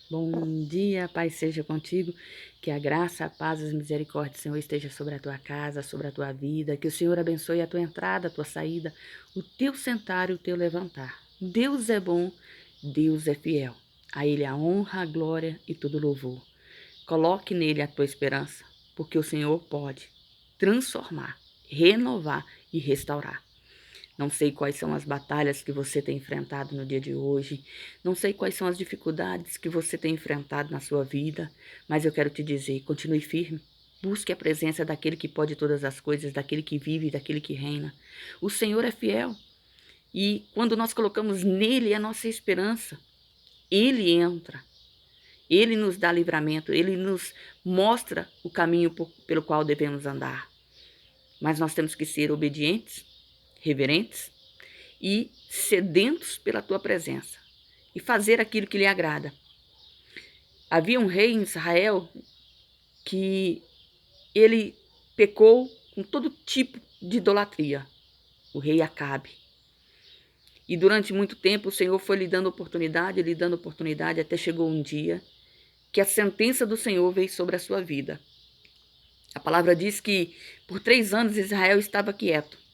Bom dia, Pai seja contigo, que a graça, a paz e as misericórdias do Senhor esteja sobre a tua casa, sobre a tua vida, que o Senhor abençoe a tua entrada, a tua saída, o teu sentar e o teu levantar. Deus é bom, Deus é fiel. A Ele a honra, a glória e todo louvor. Coloque nele a tua esperança, porque o Senhor pode transformar, renovar e restaurar. Não sei quais são as batalhas que você tem enfrentado no dia de hoje. Não sei quais são as dificuldades que você tem enfrentado na sua vida. Mas eu quero te dizer, continue firme. Busque a presença daquele que pode todas as coisas, daquele que vive, daquele que reina. O Senhor é fiel. E quando nós colocamos nele a nossa esperança, ele entra. Ele nos dá livramento. Ele nos mostra o caminho pelo qual devemos andar. Mas nós temos que ser obedientes, reverentes e sedentos pela tua presença e fazer aquilo que lhe agrada. Havia um rei em Israel que ele pecou com todo tipo de idolatria, o rei Acabe. E durante muito tempo o Senhor foi lhe dando oportunidade, até chegou um dia que a sentença do Senhor veio sobre a sua vida. A palavra diz que por 3 anos Israel estava quieto.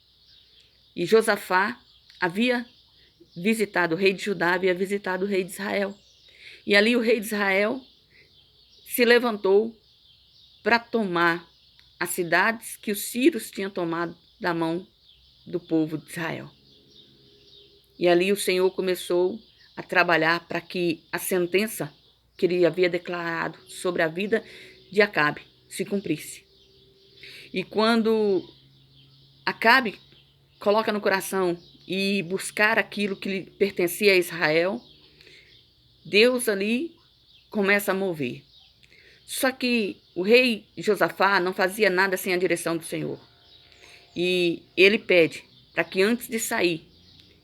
E Josafá havia visitado o rei de Judá, havia visitado o rei de Israel. E ali o rei de Israel se levantou para tomar as cidades que os sírios tinham tomado da mão do povo de Israel. E ali o Senhor começou a trabalhar para que a sentença que ele havia declarado sobre a vida de Acabe se cumprisse. E quando Acabe coloca no coração e buscar aquilo que lhe pertencia a Israel, Deus ali começa a mover. Só que o rei Josafá não fazia nada sem a direção do Senhor. E ele pede para que antes de sair,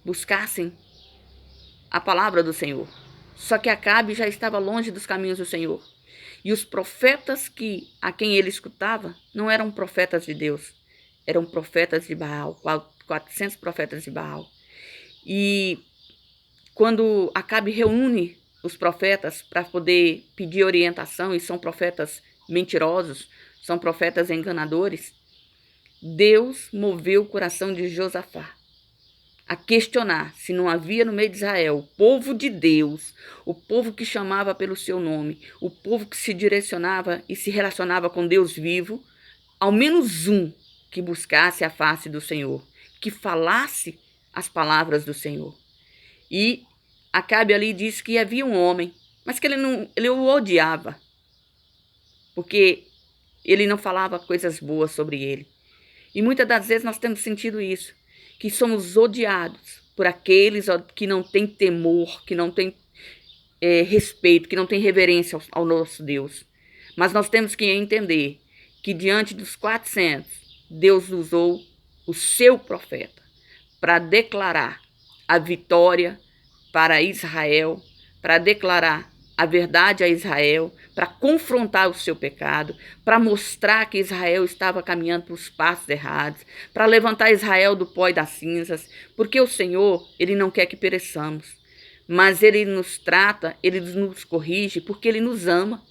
buscassem a palavra do Senhor. Só que Acabe já estava longe dos caminhos do Senhor. E os profetas a quem ele escutava não eram profetas de Deus, eram profetas de Baal, 400 profetas de Baal. E quando Acabe reúne os profetas para poder pedir orientação, e são profetas mentirosos, são profetas enganadores, Deus moveu o coração de Josafá a questionar se não havia no meio de Israel o povo de Deus, o povo que chamava pelo seu nome, o povo que se direcionava e se relacionava com Deus vivo, ao menos um que buscasse a face do Senhor, que falasse as palavras do Senhor. E Acabe ali disse que havia um homem, mas que ele o odiava, porque ele não falava coisas boas sobre ele. E muitas das vezes nós temos sentido isso, que somos odiados por aqueles que não têm temor, que não têm respeito, que não têm reverência ao nosso Deus. Mas nós temos que entender que diante dos 400, Deus usou o seu profeta para declarar a vitória para Israel, para declarar a verdade a Israel, para confrontar o seu pecado, para mostrar que Israel estava caminhando para os passos errados, para levantar Israel do pó e das cinzas, porque o Senhor, Ele não quer que pereçamos, mas Ele nos trata, Ele nos corrige, porque Ele nos ama.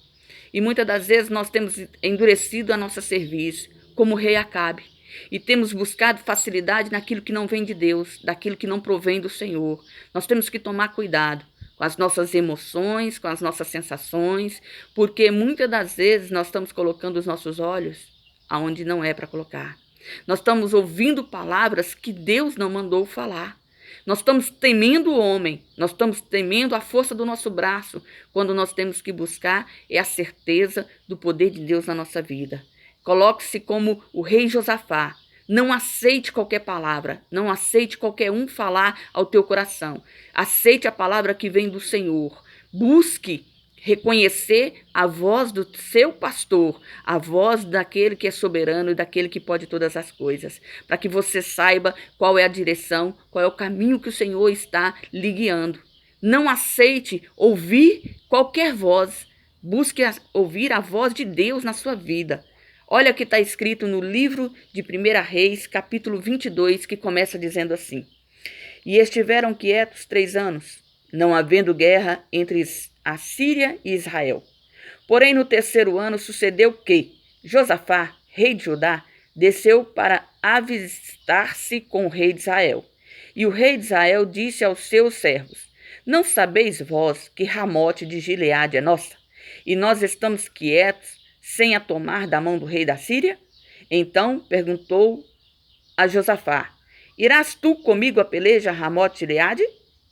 E muitas das vezes nós temos endurecido a nossa cerviz, como o rei Acabe, e temos buscado facilidade naquilo que não vem de Deus, daquilo que não provém do Senhor. Nós temos que tomar cuidado com as nossas emoções, com as nossas sensações, porque muitas das vezes nós estamos colocando os nossos olhos aonde não é para colocar. Nós estamos ouvindo palavras que Deus não mandou falar. Nós estamos temendo o homem, nós estamos temendo a força do nosso braço, quando nós temos que buscar a certeza do poder de Deus na nossa vida. Coloque-se como o rei Josafá. Não aceite qualquer palavra, não aceite qualquer um falar ao teu coração. Aceite a palavra que vem do Senhor. Busque reconhecer a voz do seu pastor, a voz daquele que é soberano e daquele que pode todas as coisas, para que você saiba qual é a direção, qual é o caminho que o Senhor está lhe guiando. Não aceite ouvir qualquer voz, busque ouvir a voz de Deus na sua vida. Olha o que está escrito no livro de 1 Reis, capítulo 22, que começa dizendo assim: E estiveram quietos 3 anos, não havendo guerra entre a Síria e Israel. Porém, no terceiro ano sucedeu que Josafá, rei de Judá, desceu para avistar-se com o rei de Israel. E o rei de Israel disse aos seus servos: Não sabeis vós que Ramote de Gileade é nossa? E nós estamos quietos, sem a tomar da mão do rei da Síria? Então perguntou a Josafá: Irás tu comigo a peleja a Ramote de Gileade?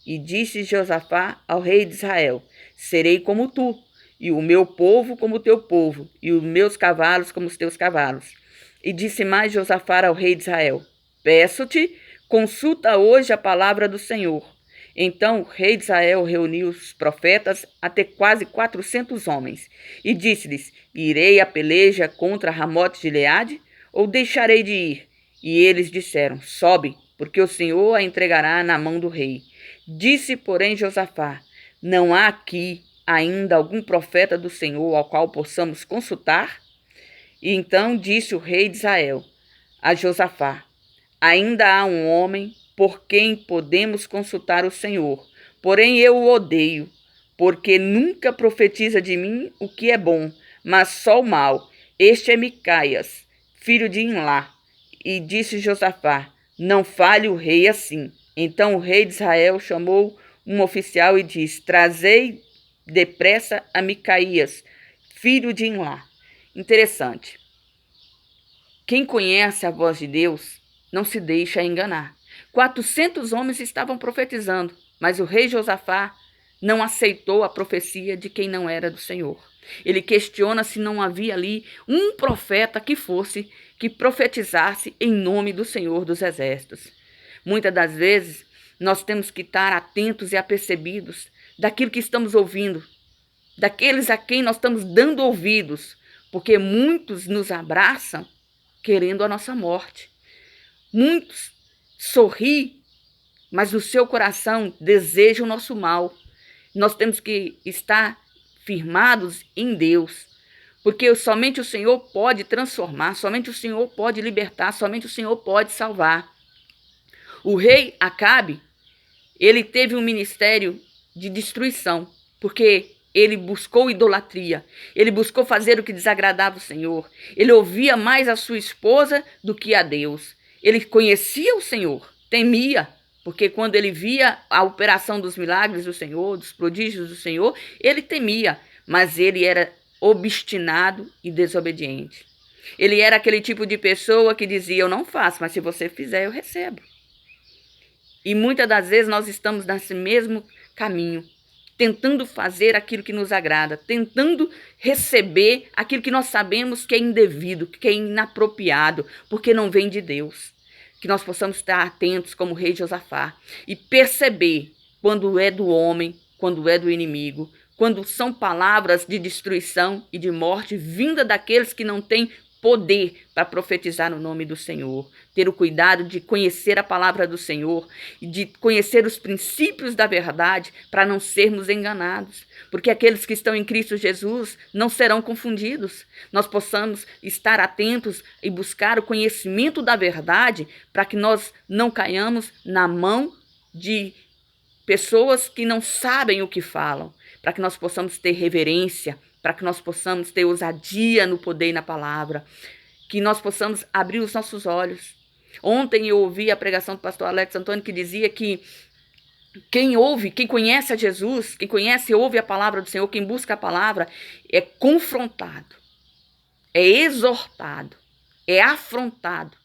E disse Josafá ao rei de Israel: Serei como tu, e o meu povo como o teu povo, e os meus cavalos como os teus cavalos. E disse mais Josafá ao rei de Israel: Peço-te, consulta hoje a palavra do Senhor. Então o rei de Israel reuniu os profetas até quase 400 homens, e disse-lhes: Irei a peleja contra Ramote de Gileade, ou deixarei de ir? E eles disseram: Sobe, porque o Senhor a entregará na mão do rei. Disse, porém, Josafá: Não há aqui ainda algum profeta do Senhor ao qual possamos consultar? E então disse o rei de Israel a Josafá: Ainda há um homem por quem podemos consultar o Senhor, porém eu o odeio, porque nunca profetiza de mim o que é bom, mas só o mal. Este é Micaias, filho de Imlá. E disse Josafá: Não fale o rei assim. Então o rei de Israel chamou um oficial e disse: Trazei depressa a Micaias, filho de Imlá. Interessante. Quem conhece a voz de Deus não se deixa enganar. 400 homens estavam profetizando, mas o rei Josafá não aceitou a profecia de quem não era do Senhor. Ele questiona se não havia ali um profeta que profetizasse em nome do Senhor dos Exércitos. Muitas das vezes, nós temos que estar atentos e apercebidos daquilo que estamos ouvindo, daqueles a quem nós estamos dando ouvidos, porque muitos nos abraçam querendo a nossa morte. Muitos sorriem, mas no seu coração desejam o nosso mal. Nós temos que estar firmados em Deus, porque somente o Senhor pode transformar, somente o Senhor pode libertar, somente o Senhor pode salvar. O rei Acabe, ele teve um ministério de destruição, porque ele buscou idolatria, ele buscou fazer o que desagradava o Senhor, ele ouvia mais a sua esposa do que a Deus. Ele conhecia o Senhor, temia, porque quando ele via a operação dos milagres do Senhor, dos prodígios do Senhor, ele temia, mas ele era obstinado e desobediente. Ele era aquele tipo de pessoa que dizia: eu não faço, mas se você fizer, eu recebo. E muitas das vezes nós estamos nesse mesmo caminho, tentando fazer aquilo que nos agrada, tentando receber aquilo que nós sabemos que é indevido, que é inapropriado, porque não vem de Deus. Que nós possamos estar atentos como o rei Josafá e perceber quando é do homem, quando é do inimigo, quando são palavras de destruição e de morte vinda daqueles que não têm poder para profetizar no nome do Senhor. Ter o cuidado de conhecer a palavra do Senhor e de conhecer os princípios da verdade para não sermos enganados. Porque aqueles que estão em Cristo Jesus não serão confundidos. Nós possamos estar atentos e buscar o conhecimento da verdade para que nós não caiamos na mão de pessoas que não sabem o que falam, para que nós possamos ter reverência, para que nós possamos ter ousadia no poder e na palavra, que nós possamos abrir os nossos olhos. Ontem eu ouvi a pregação do pastor Alex Antônio que dizia que quem ouve, quem conhece a Jesus, quem conhece e ouve a palavra do Senhor, quem busca a palavra, é confrontado, é exortado, é afrontado.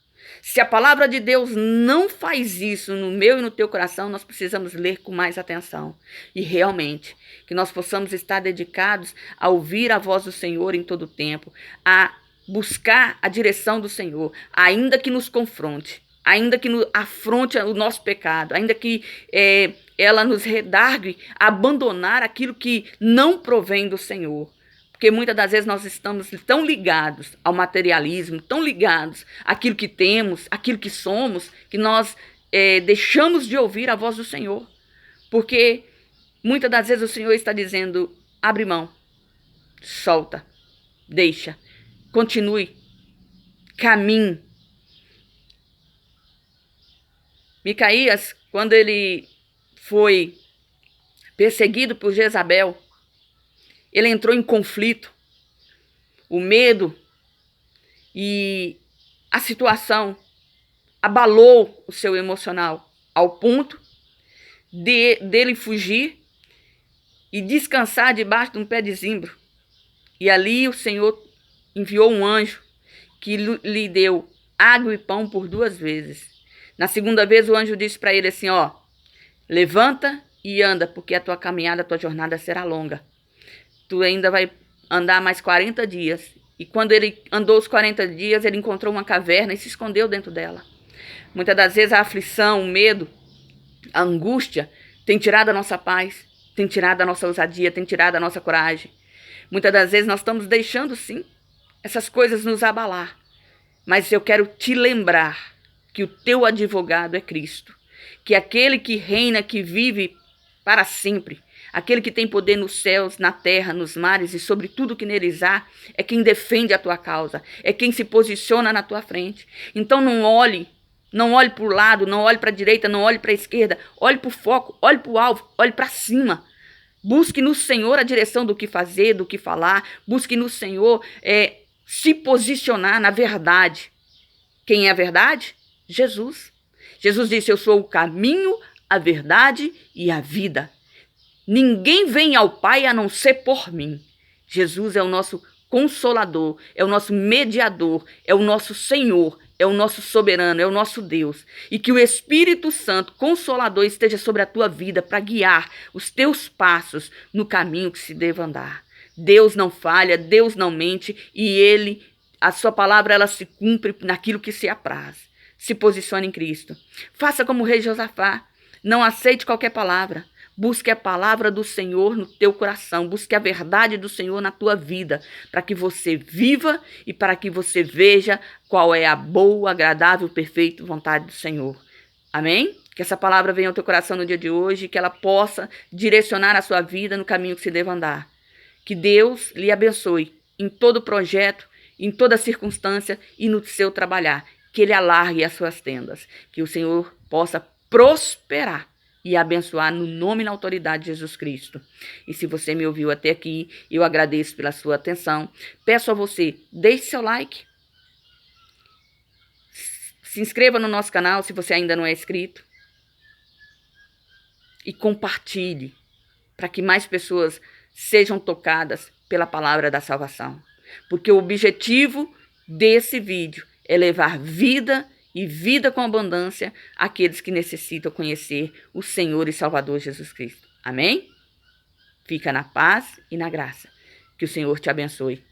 Se a palavra de Deus não faz isso no meu e no teu coração, nós precisamos ler com mais atenção. E realmente, que nós possamos estar dedicados a ouvir a voz do Senhor em todo o tempo, a buscar a direção do Senhor, ainda que nos confronte, ainda que afronte o nosso pecado, ainda que ela nos redargue a abandonar aquilo que não provém do Senhor. Porque muitas das vezes nós estamos tão ligados ao materialismo, tão ligados àquilo que temos, àquilo que somos, que nós deixamos de ouvir a voz do Senhor. Porque muitas das vezes o Senhor está dizendo: abre mão, solta, deixa, continue, caminhe. Micaías, quando ele foi perseguido por Jezabel, ele entrou em conflito. O medo e a situação abalou o seu emocional ao ponto dele fugir e descansar debaixo de um pé de zimbro. E ali o Senhor enviou um anjo que lhe deu água e pão por 2 vezes. Na segunda vez o anjo disse para ele assim, ó, levanta e anda, porque a tua caminhada, a tua jornada será longa. Tu ainda vai andar mais 40 dias. E quando ele andou os 40 dias, ele encontrou uma caverna e se escondeu dentro dela. Muitas das vezes a aflição, o medo, a angústia tem tirado a nossa paz, tem tirado a nossa ousadia, tem tirado a nossa coragem. Muitas das vezes nós estamos deixando, sim, essas coisas nos abalar. Mas eu quero te lembrar que o teu advogado é Cristo. Que aquele que reina, que vive para sempre, aquele que tem poder nos céus, na terra, nos mares e sobre tudo que neles há, é quem defende a tua causa, é quem se posiciona na tua frente. Então não olhe para o lado, não olhe para a direita, não olhe para a esquerda, olhe para o foco, olhe para o alvo, olhe para cima. Busque no Senhor a direção do que fazer, do que falar, busque no Senhor se posicionar na verdade. Quem é a verdade? Jesus. Jesus disse, eu sou o caminho, a verdade e a vida. Ninguém vem ao Pai a não ser por mim. Jesus é o nosso consolador, é o nosso mediador, é o nosso Senhor, é o nosso soberano, é o nosso Deus. E que o Espírito Santo, Consolador, esteja sobre a tua vida para guiar os teus passos no caminho que se deva andar. Deus não falha, Deus não mente e a sua palavra, ela se cumpre naquilo que se apraz. Se posicione em Cristo. Faça como o rei Josafá. Não aceite qualquer palavra. Busque a palavra do Senhor no teu coração. Busque a verdade do Senhor na tua vida. Para que você viva e para que você veja qual é a boa, agradável, perfeita vontade do Senhor. Amém? Que essa palavra venha ao teu coração no dia de hoje. Que ela possa direcionar a sua vida no caminho que se deva andar. Que Deus lhe abençoe em todo projeto, em toda circunstância e no seu trabalhar. Que Ele alargue as suas tendas. Que o Senhor possa prosperar e abençoar no nome e na autoridade de Jesus Cristo. E se você me ouviu até aqui, eu agradeço pela sua atenção. Peço a você, deixe seu like. Se inscreva no nosso canal se você ainda não é inscrito. E compartilhe para que mais pessoas sejam tocadas pela palavra da salvação. Porque o objetivo desse vídeo é levar vida e vida com abundância àqueles que necessitam conhecer o Senhor e Salvador Jesus Cristo. Amém? Fica na paz e na graça. Que o Senhor te abençoe.